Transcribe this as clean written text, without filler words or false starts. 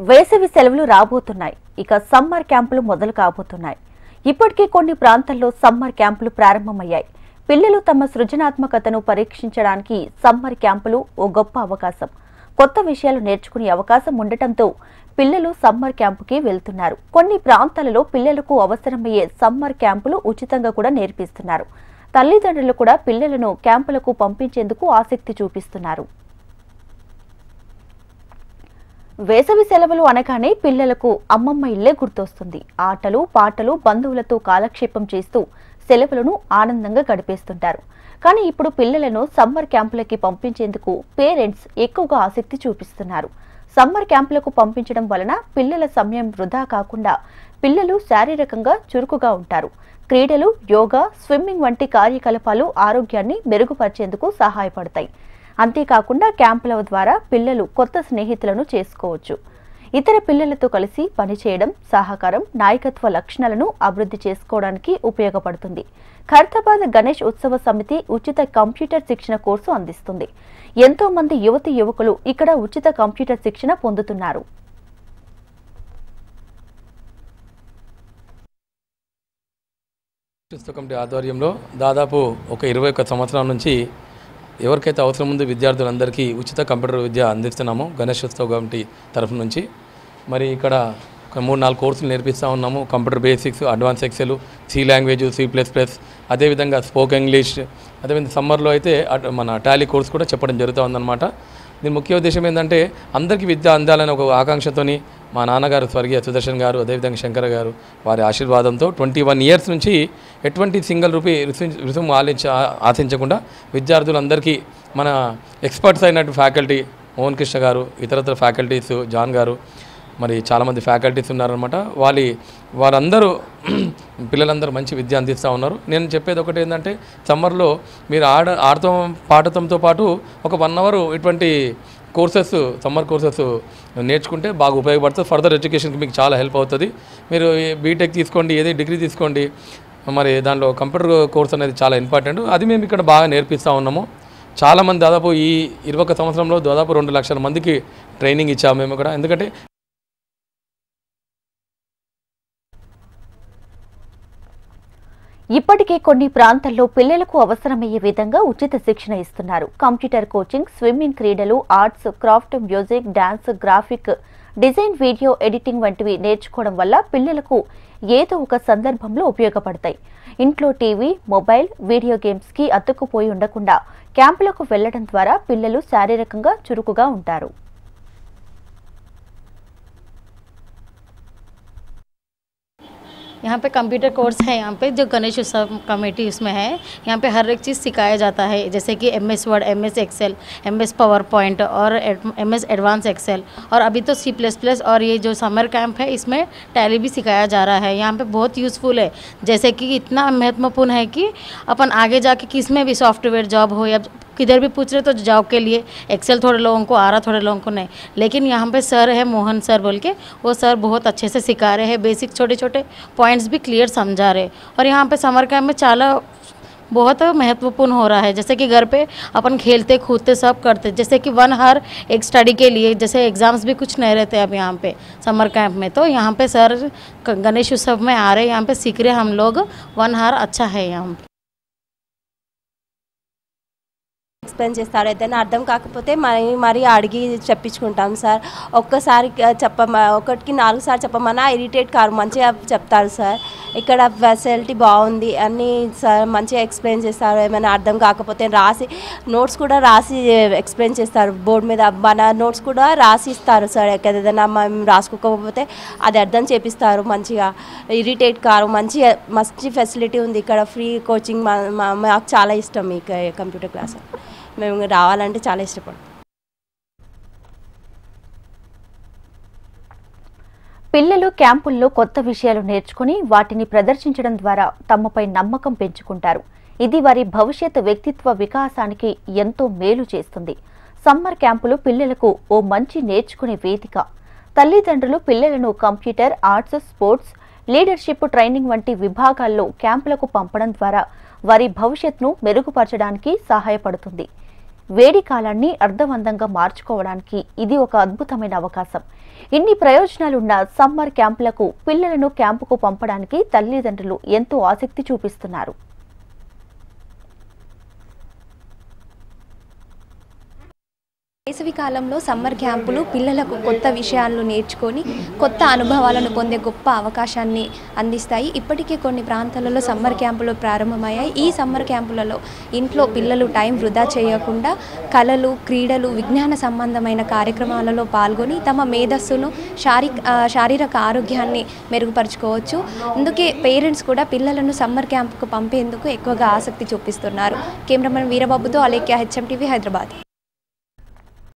వేసవి సెలవులు రాబోతున్నాయి. ఇక సమ్మర్ క్యాంపులు మొదలు కాబోతున్నాయి. ఇప్పటికే కొన్ని ప్రాంతాల్లో సమ్మర్ క్యాంపులు ప్రారంభమయ్యాయి. పిల్లలు తమ సృజనాత్మకతను పరీక్షించడానికి సమ్మర్ క్యాంపులు ఓ గొప్ప అవకాశం. కొత్త విషయాలు నేర్చుకునే అవకాశం ఉండటంతో పిల్లలు సమ్మర్ క్యాంపుకి వెళ్తున్నారు. కొన్ని ప్రాంతాలలో పిల్లలకు అవసరమయ్యే సమ్మర్ క్యాంపులు ఉచితంగా కూడా నేర్పిస్తున్నారు. తల్లిదండ్రులు కూడా పిల్లలను క్యాంపులకు పంపించేందుకు ఆసక్తి చూపిస్తున్నారు. వేసవి సెలవులు అనగానే పిల్లలకు అమ్మమ్మ ఇల్లే గుర్తొస్తుంది. ఆటలు పాటలు బంధువులతో కాలక్షేపం చేస్తూ సెలవులను ఆనందంగా గడిపేస్తుంటారు. కానీ ఇప్పుడు పిల్లలను సమ్మర్ క్యాంపులకి పంపించేందుకు పేరెంట్స్ ఎక్కువగా ఆసక్తి చూపిస్తున్నారు. సమ్మర్ క్యాంపులకు పంపించడం వలన పిల్లల సమయం వృధా కాకుండా పిల్లలు శారీరకంగా చురుకుగా ఉంటారు. క్రీడలు, యోగా, స్విమ్మింగ్ వంటి కార్యకలాపాలు ఆరోగ్యాన్ని మెరుగుపరిచేందుకు సహాయపడతాయి. అంతేకాకుండా క్యాంపుల ద్వారా పిల్లలు కొత్త స్నేహితులను చేసుకోవచ్చు. ఇతర పిల్లలతో కలిసి పనిచేయడం, సహకారం, నాయకత్వ లక్షణాలను అభివృద్ధి చేసుకోవడానికి ఉపయోగపడుతుంది. ఖైరతాబాద్ గణేష్ ఉత్సవ సమితి ఉచిత కంప్యూటర్ శిక్షణ కోర్సు అందిస్తుంది. ఎంతో మంది యువతీ యువకులు ఇక్కడ ఉచిత కంప్యూటర్ శిక్షణ పొందుతున్నారు. కమిటీ ఆధ్వర్యంలో దాదాపు ఒక 21 సంవత్సరాల నుంచి ఎవరికైతే అవసరం ఉందో విద్యార్థులందరికీ ఉచిత కంప్యూటర్ విద్య అందిస్తున్నాము గణేష్ ఉత్సవ కమిటీ తరఫు నుంచి. మరి ఇక్కడ ఒక 3-4 కోర్సులు నేర్పిస్తూ ఉన్నాము. Computer basics, advance excel, C language, C++, అదేవిధంగా స్పోక్ ఇంగ్లీష్, అదేవిధంగా సమ్మర్లో అయితే మన టాలీ కోర్స్ కూడా చెప్పడం జరుగుతూ ఉందన్నమాట. దీని ముఖ్య ఉద్దేశం ఏంటంటే అందరికీ విద్య అందాలని ఒక ఆకాంక్షతోని మా నాన్నగారు స్వర్గీయ సుదర్శన్ గారు, అదేవిధంగా శంకర్ గారు వారి ఆశీర్వాదంతో 21 ఇయర్స్ నుంచి ఎటువంటి సింగిల్ రూపీ రుసుము ఆశించకుండా విద్యార్థులందరికీ మన ఎక్స్పర్ట్స్ అయినట్టు ఫ్యాకల్టీ మోహన్ కృష్ణ గారు, ఇతరత్ర ఫ్యాకల్టీస్ జాన్ గారు, మరి చాలామంది ఫ్యాకల్టీస్ ఉన్నారనమాట. వారందరూ పిల్లలందరూ మంచి విద్య అందిస్తూ ఉన్నారు. నేను చెప్పేది ఒకటి ఏంటంటే సమ్మర్లో మీరు ఆడటం పాడటంతో పాటు ఒక 1 అవర్ ఇటువంటి కోర్సెస్, సమ్మర్ కోర్సెస్ నేర్చుకుంటే బాగా ఉపయోగపడుతుంది. ఫర్దర్ ఎడ్యుకేషన్కి మీకు చాలా హెల్ప్ అవుతుంది. మీరు బీటెక్ తీసుకోండి, ఏది డిగ్రీ తీసుకోండి, మరి దాంట్లో కంప్యూటర్ కోర్స్ అనేది చాలా ఇంపార్టెంట్. అది మేము ఇక్కడ బాగా నేర్పిస్తూ ఉన్నాము. చాలామంది దాదాపు ఈ 21 సంవత్సరంలో దాదాపు 2 లక్షల మందికి ట్రైనింగ్ ఇచ్చాము మేము ఇక్కడ. ఎందుకంటే ఇప్పటికే కొన్ని ప్రాంతాల్లో పిల్లలకు అవసరమయ్యే విధంగా ఉచిత శిక్షణ ఇస్తున్నారు. కంప్యూటర్ కోచింగ్, స్విమ్మింగ్, క్రీడలు, arts, craft, music, dance, graphic design, video editing వంటివి నేర్చుకోవడం వల్ల పిల్లలకు ఏదో ఒక సందర్భంలో ఉపయోగపడతాయి. ఇంట్లో టీవీ, మొబైల్, వీడియో గేమ్స్కి అతుక్కుపోయి ఉండకుండా క్యాంపులకు వెళ్లడం ద్వారా పిల్లలు శారీరకంగా చురుకుగా ఉంటారు. यहाँ पे कंप्यूटर कोर्स है, यहाँ पे जो गणेश उत्सव कमेटी उसमें है, यहाँ पे हर एक चीज़ सिखाया जाता है, जैसे कि MS word, MS excel, MS power point और MS एडवांस एक्सेल, और अभी तो C++ और ये जो समर कैंप है इसमें टैली भी सिखाया जा रहा है. यहाँ पे बहुत यूज़फुल है, जैसे कि इतना महत्वपूर्ण है कि अपन आगे जाके किस में भी सॉफ्टवेयर जॉब हो या किधर भी पूछ रहे तो जॉब के लिए एक्सेल थोड़े लोगों को आ रहा, थोड़े लोगों को नहीं. लेकिन यहाँ पे सर है मोहन सर बोल के, वो सर बहुत अच्छे से सिखा रहे हैं. बेसिक छोटे छोटे पॉइंट्स भी क्लियर समझा रहे. और यहाँ पे समर कैंप में चाला बहुत महत्वपूर्ण हो रहा है, जैसे कि घर पे अपन खेलते कूदते सब करते, जैसे कि 1 आवर एक स्टडी के लिए, जैसे एग्ज़ाम्स भी कुछ नहीं रहते अब यहाँ पे समर कैंप में. तो यहाँ पे सर गणेश उत्सव में आ रहे, यहाँ पे सीख रहे हम लोग. 1 आवर अच्छा है यहाँ पे. ఎక్స్ప్లెయిన్ చేస్తాడు. ఏదైనా అర్థం కాకపోతే మరీ అడిగి చెప్పించుకుంటాం సార్. ఒక్కసారి ఒకటికి 4 సార్లు చెప్పమన్నా ఇరిటేట్ కారు, మంచిగా చెప్తారు సార్. ఇక్కడ ఫెసిలిటీ బాగుంది, అన్నీ సార్ మంచిగా ఎక్స్ప్లెయిన్ చేస్తారు. ఏమైనా అర్థం కాకపోతే నోట్స్ కూడా రాసి ఎక్స్ప్లెయిన్ చేస్తారు. బోర్డు మీద మన నోట్స్ కూడా రాసి ఇస్తారు సార్. ఏదైనా మేము రాసుకోకపోతే అది అర్థం చేపిస్తారు. మంచిగా ఇరిటేట్ కారు, మంచి ఫెసిలిటీ ఉంది ఇక్కడ. ఫ్రీ కోచింగ్ మాకు చాలా ఇష్టం ఈ కంప్యూటర్ క్లాస్. మేము రావాలంటే చాలా ఇష్టపడతాం. పిల్లలు క్యాంపుల్లో కొత్త విషయాలు నేర్చుకుని వాటిని ప్రదర్శించడం ద్వారా తమపై నమ్మకం పెంచుకుంటారు. ఇది వారి భవిష్యత్ వ్యక్తిత్వ వికాసానికి ఎంతో మేలు చేస్తుంది. సమ్మర్ క్యాంపులు పిల్లలకు ఓ మంచి నేర్చుకునే వేదిక. తల్లిదండ్రులు పిల్లలను computer, arts, sports, leadership training వంటి విభాగాల్లో క్యాంపులకు పంపడం ద్వారా వారి భవిష్యత్తును మెరుగుపరచడానికి సహాయపడుతుంది. వేడి కాలాన్ని అర్థవంతంగా మార్చుకోవడానికి ఇది ఒక అద్భుతమైన అవకాశం. ఇన్ని ప్రయోజనాలున్న సమ్మర్ క్యాంపులకు పిల్లలను క్యాంపుకు పంపడానికి తల్లిదండ్రులు ఎంతో ఆసక్తి చూపిస్తున్నారు. వేసవి కాలంలో సమ్మర్ క్యాంపులు పిల్లలకు కొత్త విషయాలను నేర్చుకొని కొత్త అనుభవాలను పొందే గొప్ప అవకాశాన్ని అందిస్తాయి. ఇప్పటికే కొన్ని ప్రాంతాలలో సమ్మర్ క్యాంపులు ప్రారంభమయ్యాయి. ఈ సమ్మర్ క్యాంపులలో ఇంట్లో పిల్లలు టైం వృధా చేయకుండా కళలు, క్రీడలు, విజ్ఞాన సంబంధమైన కార్యక్రమాలలో పాల్గొని తమ మేధస్సును, శారీరక ఆరోగ్యాన్ని మెరుగుపరుచుకోవచ్చు. అందుకే పేరెంట్స్ కూడా పిల్లలను సమ్మర్ క్యాంపుకు పంపేందుకు ఎక్కువగా ఆసక్తి చూపిస్తున్నారు. కెమెరామెన్ వీరబాబుతో అలేఖ్య, HM TV, హైదరాబాద్.